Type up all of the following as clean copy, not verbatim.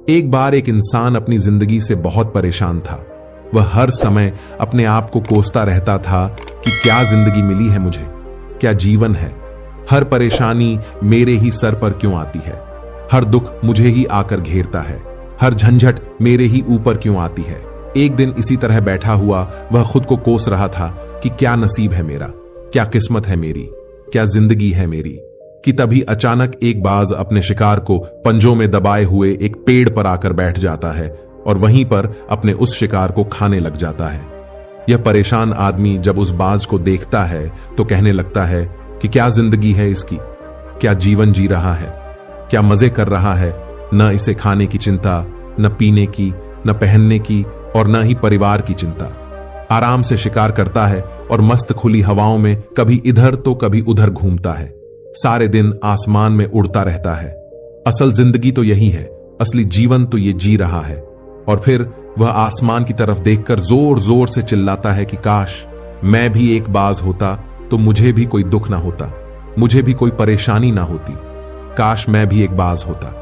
एक बार एक इंसान अपनी जिंदगी से बहुत परेशान था। वह हर समय अपने आप को कोसता रहता था कि क्या जिंदगी मिली है मुझे, क्या जीवन है। हर परेशानी मेरे ही सर पर क्यों आती है, हर दुख मुझे ही आकर घेरता है, हर झंझट मेरे ही ऊपर क्यों आती है। एक दिन इसी तरह बैठा हुआ वह खुद को कोस रहा था कि क्या नसीब है मेरा, क्या किस्मत है मेरी, क्या जिंदगी है मेरी, कि तभी अचानक एक बाज अपने शिकार को पंजों में दबाए हुए एक पेड़ पर आकर बैठ जाता है और वहीं पर अपने उस शिकार को खाने लग जाता है। यह परेशान आदमी जब उस बाज को देखता है तो कहने लगता है कि क्या जिंदगी है इसकी, क्या जीवन जी रहा है, क्या मजे कर रहा है। न इसे खाने की चिंता, न पीने की, न पहनने की और न ही परिवार की चिंता। आराम से शिकार करता है और मस्त खुली हवाओं में कभी इधर तो कभी उधर घूमता है। सारे दिन आसमान में उड़ता रहता है। असल जिंदगी तो यही है, असली जीवन तो ये जी रहा है। और फिर वह आसमान की तरफ देखकर जोर जोर से चिल्लाता है कि काश मैं भी एक बाज होता तो मुझे भी कोई दुख ना होता, मुझे भी कोई परेशानी ना होती। काश मैं भी एक बाज होता।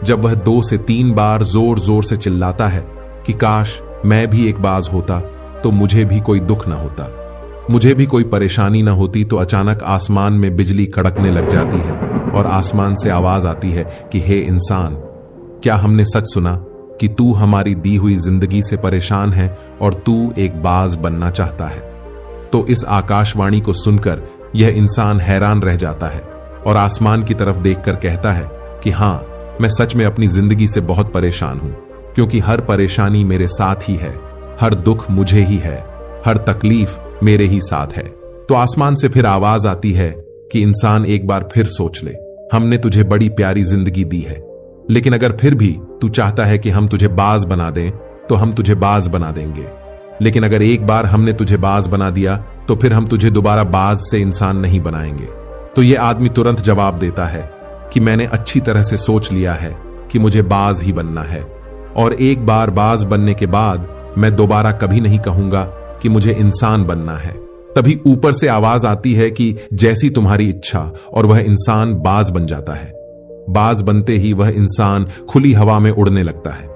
जब वह 2 से 3 बार जोर जोर से चिल्लाता है कि काश मैं भी एक बाज होता तो मुझे भी कोई दुख ना होता, मुझे भी कोई परेशानी ना होती, तो अचानक आसमान में बिजली कड़कने लग जाती है और आसमान से आवाज आती है कि हे इंसान, क्या हमने सच सुना कि तू हमारी दी हुई जिंदगी से परेशान है और तू एक बाज बनना चाहता है। तो इस आकाशवाणी को सुनकर यह इंसान हैरान रह जाता है और आसमान की तरफ देखकर कहता है कि हां, मैं सच में अपनी जिंदगी से बहुत परेशान हूं, क्योंकि हर परेशानी मेरे साथ ही है, हर दुख मुझे ही है, हर तकलीफ मेरे ही साथ है। तो आसमान से फिर आवाज आती है कि इंसान एक बार फिर सोच ले, हमने तुझे बड़ी प्यारी जिंदगी दी है, लेकिन अगर फिर भी तू चाहता है कि हम तुझे बाज बना दें तो हम तुझे बाज बना देंगे। लेकिन अगर एक बार हमने तुझे बाज बना दिया तो फिर हम तुझे दोबारा बाज से इंसान नहीं बनाएंगे। तो यह आदमी तुरंत जवाब देता है कि मैंने अच्छी तरह से सोच लिया है कि मुझे बाज ही बनना है, और एक बार बाज बनने के बाद मैं दोबारा कभी नहीं कहूंगा कि मुझे इंसान बनना है। तभी ऊपर से आवाज आती है कि जैसी तुम्हारी इच्छा, और वह इंसान बाज बन जाता है। बाज बनते ही वह इंसान खुली हवा में उड़ने लगता है।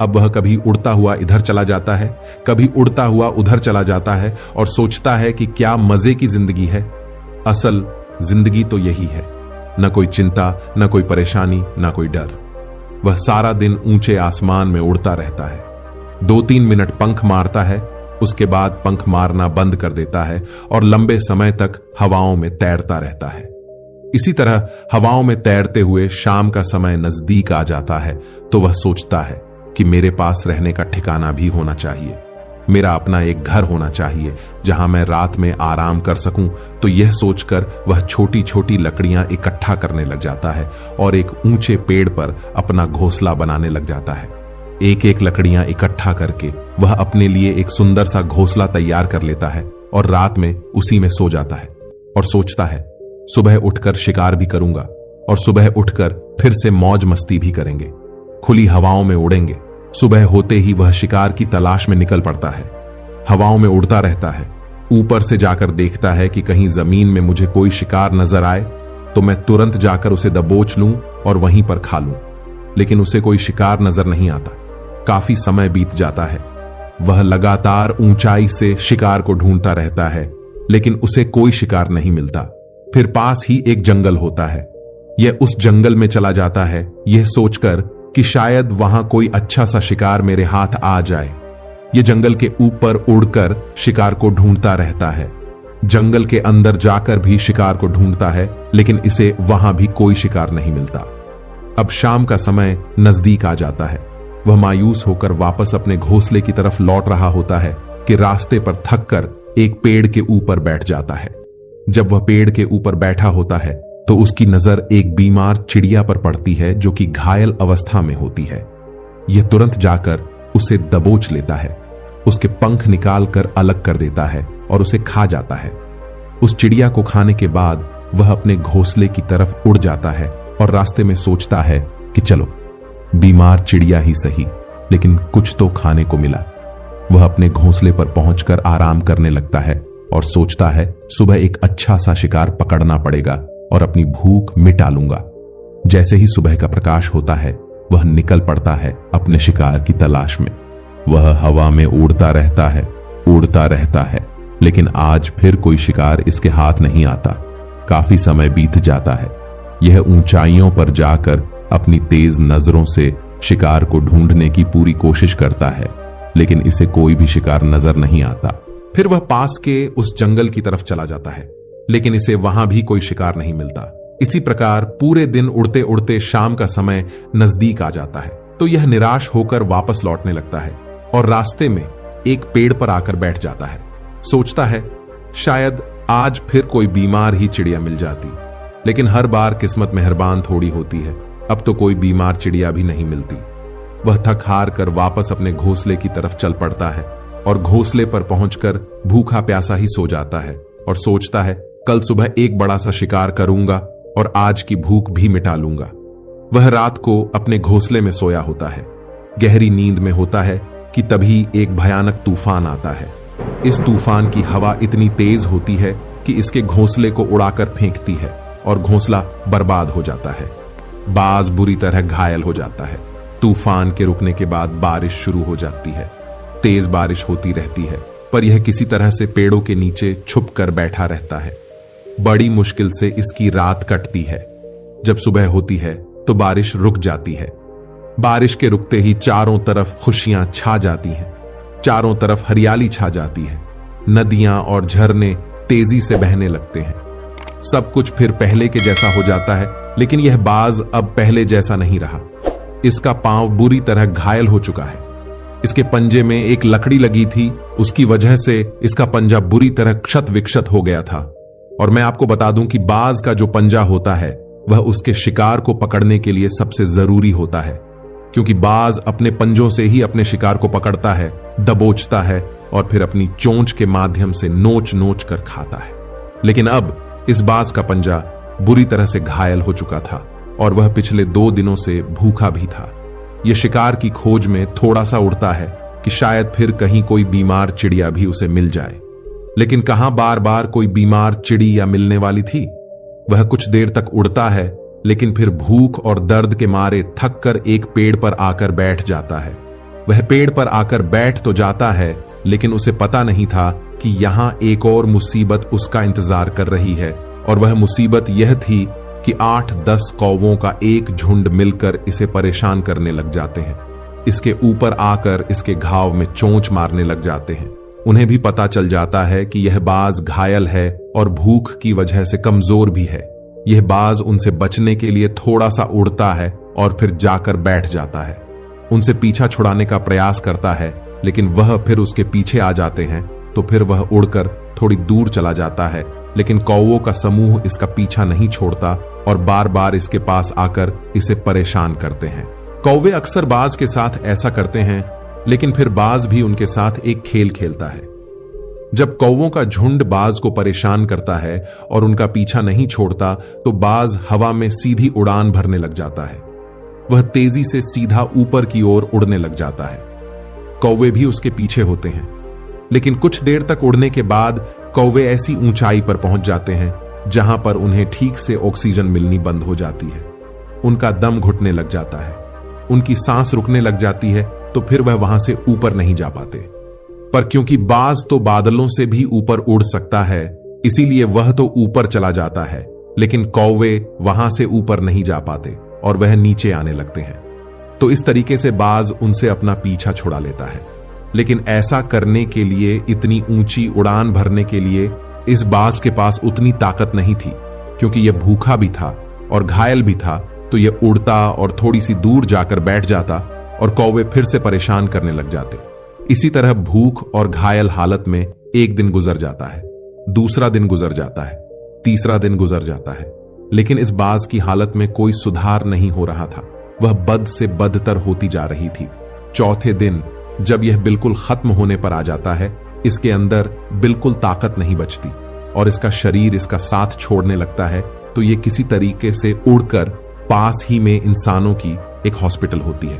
अब वह कभी उड़ता हुआ इधर चला जाता है, कभी उड़ता हुआ उधर चला जाता है और सोचता है कि क्या मजे की जिंदगी है। असल जिंदगी तो यही है, न कोई चिंता, न कोई परेशानी, न कोई डर। वह सारा दिन ऊंचे आसमान में उड़ता रहता है। 2-3 मिनट पंख मारता है, उसके बाद पंख मारना बंद कर देता है और लंबे समय तक हवाओं में तैरता रहता है। इसी तरह हवाओं में तैरते हुए शाम का समय नजदीक आ जाता है तो वह सोचता है कि मेरे पास रहने का ठिकाना भी होना चाहिए, मेरा अपना एक घर होना चाहिए जहां मैं रात में आराम कर सकूं। तो यह सोचकर वह छोटी छोटी लकड़ियां इकट्ठा करने लग जाता है और एक ऊंचे पेड़ पर अपना घोंसला बनाने लग जाता है। एक एक लकड़ियां इकट्ठा करके वह अपने लिए एक सुंदर सा घोंसला तैयार कर लेता है और रात में उसी में सो जाता है और सोचता है सुबह उठकर शिकार भी करूंगा और सुबह उठकर फिर से मौज मस्ती भी करेंगे, खुली हवाओं में उड़ेंगे। सुबह होते ही वह शिकार की तलाश में निकल पड़ता है। हवाओं में उड़ता रहता है, ऊपर से जाकर देखता है कि कहीं जमीन में मुझे कोई शिकार नजर आए तो मैं तुरंत जाकर उसे दबोच लूं और वहीं पर खा लूं। लेकिन उसे कोई शिकार नजर नहीं आता। काफी समय बीत जाता है। वह लगातार ऊंचाई से शिकार को ढूंढता रहता है, लेकिन उसे कोई शिकार नहीं मिलता। फिर पास ही एक जंगल होता है। यह उस जंगल में चला जाता है, यह सोचकर कि शायद वहां कोई अच्छा सा शिकार मेरे हाथ आ जाए। यह जंगल के ऊपर उड़कर शिकार को ढूंढता रहता है। जंगल के अंदर जाकर भी शिकार को ढूंढता है, लेकिन इसे वहां भी कोई शिकार नहीं मिलता। अब शाम का समय नजदीक आ जाता है। वह मायूस होकर वापस अपने घोंसले की तरफ लौट रहा होता है कि रास्ते पर थककर एक पेड़ के ऊपर बैठ जाता है। जब वह पेड़ के ऊपर बैठा होता है तो उसकी नजर एक बीमार चिड़िया पर पड़ती है जो कि घायल अवस्था में होती है। यह तुरंत जाकर उसे दबोच लेता है, उसके पंख निकालकर अलग कर देता है और उसे खा जाता है। उस चिड़िया को खाने के बाद वह अपने घोंसले की तरफ उड़ जाता है और रास्ते में सोचता है कि चलो बीमार चिड़िया ही सही, लेकिन कुछ तो खाने को मिला। वह अपने घोंसले पर पहुंचकर आराम करने लगता है और सोचता है सुबह एक अच्छा सा शिकार पकड़ना पड़ेगा और अपनी भूख मिटा लूंगा। जैसे ही सुबह का प्रकाश होता है वह निकल पड़ता है अपने शिकार की तलाश में। वह हवा में उड़ता रहता है, लेकिन आज फिर कोई शिकार इसके हाथ नहीं आता। काफी समय बीत जाता है। यह ऊंचाइयों पर जाकर अपनी तेज नजरों से शिकार को ढूंढने की पूरी कोशिश करता है, लेकिन इसे कोई भी शिकार नजर नहीं आता। फिर वह पास के उस जंगल की तरफ चला जाता है, लेकिन इसे वहां भी कोई शिकार नहीं मिलता। इसी प्रकार पूरे दिन उड़ते उड़ते शाम का समय नजदीक आ जाता है, तो यह निराश होकर वापस लौटने लगता है और रास्ते में एक पेड़ पर आकर बैठ जाता है। सोचता है शायद आज फिर कोई बीमार ही चिड़िया मिल जाती, लेकिन हर बार किस्मत मेहरबान थोड़ी होती है। अब तो कोई बीमार चिड़िया भी नहीं मिलती। वह थक हार कर वापस अपने घोंसले की तरफ चल पड़ता है और घोंसले पर पहुंचकर भूखा प्यासा ही सो जाता है और सोचता है कल सुबह एक बड़ा सा शिकार करूंगा और आज की भूख भी मिटा लूंगा। वह रात को अपने घोंसले में सोया होता है, गहरी नींद में होता है कि तभी एक भयानक तूफान आता है। इस तूफान की हवा इतनी तेज होती है कि इसके घोंसले को उड़ाकर फेंकती है और घोंसला बर्बाद हो जाता है। बाज बुरी तरह घायल हो जाता है। तूफान के रुकने के बाद बारिश शुरू हो जाती है। तेज बारिश होती रहती है, पर यह किसी तरह से पेड़ों के नीचे छुप कर बैठा रहता है। बड़ी मुश्किल से इसकी रात कटती है। जब सुबह होती है तो बारिश रुक जाती है। बारिश के रुकते ही चारों तरफ खुशियां छा जाती हैं। चारों तरफ हरियाली छा जाती है। नदियां और झरने तेजी से बहने लगते हैं। सब कुछ फिर पहले के जैसा हो जाता है, लेकिन यह बाज अब पहले जैसा नहीं रहा। इसका पांव बुरी तरह घायल हो चुका है। इसके पंजे में एक लकड़ी लगी थी, उसकी वजह से इसका पंजा बुरी तरह क्षत विक्षत हो गया था। और मैं आपको बता दूं कि बाज का जो पंजा होता है वह उसके शिकार को पकड़ने के लिए सबसे जरूरी होता है, क्योंकि बाज अपने पंजों से ही अपने शिकार को पकड़ता है, दबोचता है और फिर अपनी चोंच के माध्यम से नोच नोच कर खाता है। लेकिन अब इस बाज का पंजा बुरी तरह से घायल हो चुका था और वह पिछले 2 दिनों से भूखा भी था। यह शिकार की खोज में थोड़ा सा उड़ता है कि शायद फिर कहीं कोई बीमार चिड़िया भी उसे मिल जाए, लेकिन कहां बार बार कोई बीमार चिड़िया मिलने वाली थी। वह कुछ देर तक उड़ता है, लेकिन फिर भूख और दर्द के मारे थक कर एक पेड़ पर आकर बैठ जाता है। वह पेड़ पर आकर बैठ तो जाता है, लेकिन उसे पता नहीं था कि यहां एक और मुसीबत उसका इंतजार कर रही है। और वह मुसीबत यह थी कि 8-10 कौवों का एक झुंड मिलकर इसे परेशान करने लग जाते हैं। इसके ऊपर आकर इसके घाव में चोंच मारने लग जाते हैं। उन्हें भी पता चल जाता है कि यह बाज घायल है और भूख की वजह से कमजोर भी है। यह बाज उनसे बचने के लिए थोड़ा सा उड़ता है और फिर जाकर बैठ जाता है। उनसे पीछा छुड़ाने का प्रयास करता है, लेकिन वह फिर उसके पीछे आ जाते हैं। तो फिर वह उड़कर थोड़ी दूर चला जाता है, लेकिन कौवों का समूह इसका पीछा नहीं छोड़ता और बार बार इसके पास आकर इसे परेशान करते हैं। कौवे अक्सर बाज के साथ ऐसा करते हैं, लेकिन फिर बाज भी उनके साथ एक खेल खेलता है। जब कौवों का झुंड बाज को परेशान करता है और उनका पीछा नहीं छोड़ता, तो बाज हवा में सीधी उड़ान भरने लग जाता है। वह तेजी से सीधा ऊपर की ओर उड़ने लग जाता है। कौवे भी उसके पीछे होते हैं, लेकिन कुछ देर तक उड़ने के बाद कौवे ऐसी ऊंचाई पर पहुंच जाते हैं जहां पर उन्हें ठीक से ऑक्सीजन मिलनी बंद हो जाती है। उनका दम घुटने लग जाता है, उनकी सांस रुकने लग जाती है, तो फिर वह वहां से ऊपर नहीं जा पाते। पर क्योंकि बाज तो बादलों से भी ऊपर उड़ सकता है, इसीलिए वह तो ऊपर चला जाता है, लेकिन कौवे वहां से ऊपर नहीं जा पाते और वह नीचे आने लगते हैं। तो इस तरीके से बाज उनसे अपना पीछा छुड़ा लेता है। लेकिन ऐसा करने के लिए, इतनी ऊंची उड़ान भरने के लिए इस बाज के पास उतनी ताकत नहीं थी, क्योंकि यह भूखा भी था और घायल भी था। तो यह उड़ता और थोड़ी सी दूर जाकर बैठ जाता और कौवे फिर से परेशान करने लग जाते। इसी तरह भूख और घायल हालत में एक दिन गुजर जाता है, दूसरा दिन गुजर जाता है, तीसरा दिन गुजर जाता है, लेकिन इस बाज की हालत में कोई सुधार नहीं हो रहा था। वह बद से बदतर होती जा रही थी। चौथे दिन जब यह बिल्कुल खत्म होने पर आ जाता है, इसके अंदर बिल्कुल ताकत नहीं बचती और इसका शरीर इसका साथ छोड़ने लगता है। तो यह किसी तरीके से उड़कर पास ही में इंसानों की एक हॉस्पिटल होती है,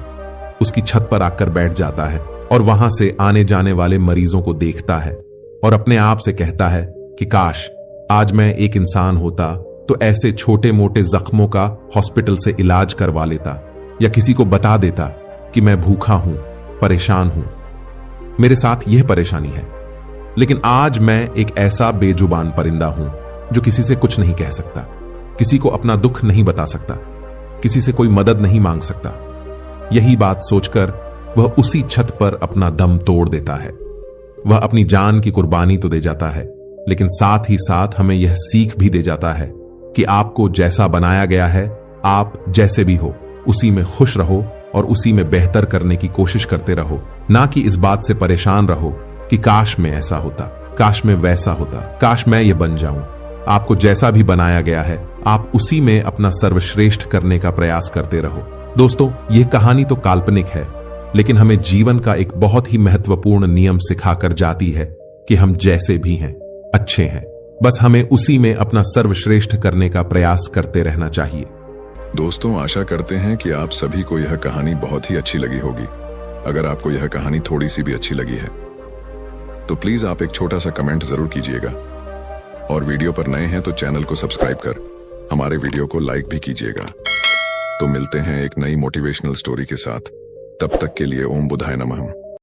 उसकी छत पर आकर बैठ जाता है और वहां से आने जाने वाले मरीजों को देखता है और अपने आप से कहता है कि काश आज मैं एक इंसान होता तो ऐसे छोटे मोटे जख्मों का हॉस्पिटल से इलाज करवा लेता। या किसी को बता देता कि मैं भूखा हूं, परेशान हूं, मेरे साथ यह परेशानी है। लेकिन आज मैं एक ऐसा बेजुबान परिंदा हूं जो किसी से कुछ नहीं कह सकता, किसी को अपना दुख नहीं बता सकता, किसी से कोई मदद नहीं मांग सकता। यही बात सोचकर वह उसी छत पर अपना दम तोड़ देता है। वह अपनी जान की कुर्बानी तो दे जाता है, लेकिन साथ ही साथ हमें यह सीख भी दे जाता है कि आपको जैसा बनाया गया है, आप जैसे भी हो उसी में खुश रहो और उसी में बेहतर करने की कोशिश करते रहो, ना कि इस बात से परेशान रहो कि काश में ऐसा होता, काश में वैसा होता, काश मैं ये बन जाऊं। आपको जैसा भी बनाया गया है, आप उसी में अपना सर्वश्रेष्ठ करने का प्रयास करते रहो। दोस्तों, यह कहानी तो काल्पनिक है, लेकिन हमें जीवन का एक बहुत ही महत्वपूर्ण नियम सिखाकर जाती है कि हम जैसे भी हैं, अच्छे हैं। बस हमें उसी में अपना सर्वश्रेष्ठ करने का प्रयास करते रहना चाहिए। दोस्तों, आशा करते हैं कि आप सभी को यह कहानी बहुत ही अच्छी लगी होगी। अगर आपको यह कहानी थोड़ी सी भी अच्छी लगी है तो प्लीज आप एक छोटा सा कमेंट जरूर कीजिएगा, और वीडियो पर नए हैं तो चैनल को सब्सक्राइब कर हमारे वीडियो को लाइक भी कीजिएगा। तो मिलते हैं एक नई मोटिवेशनल स्टोरी के साथ। तब तक के लिए ओम बुधाय नमः।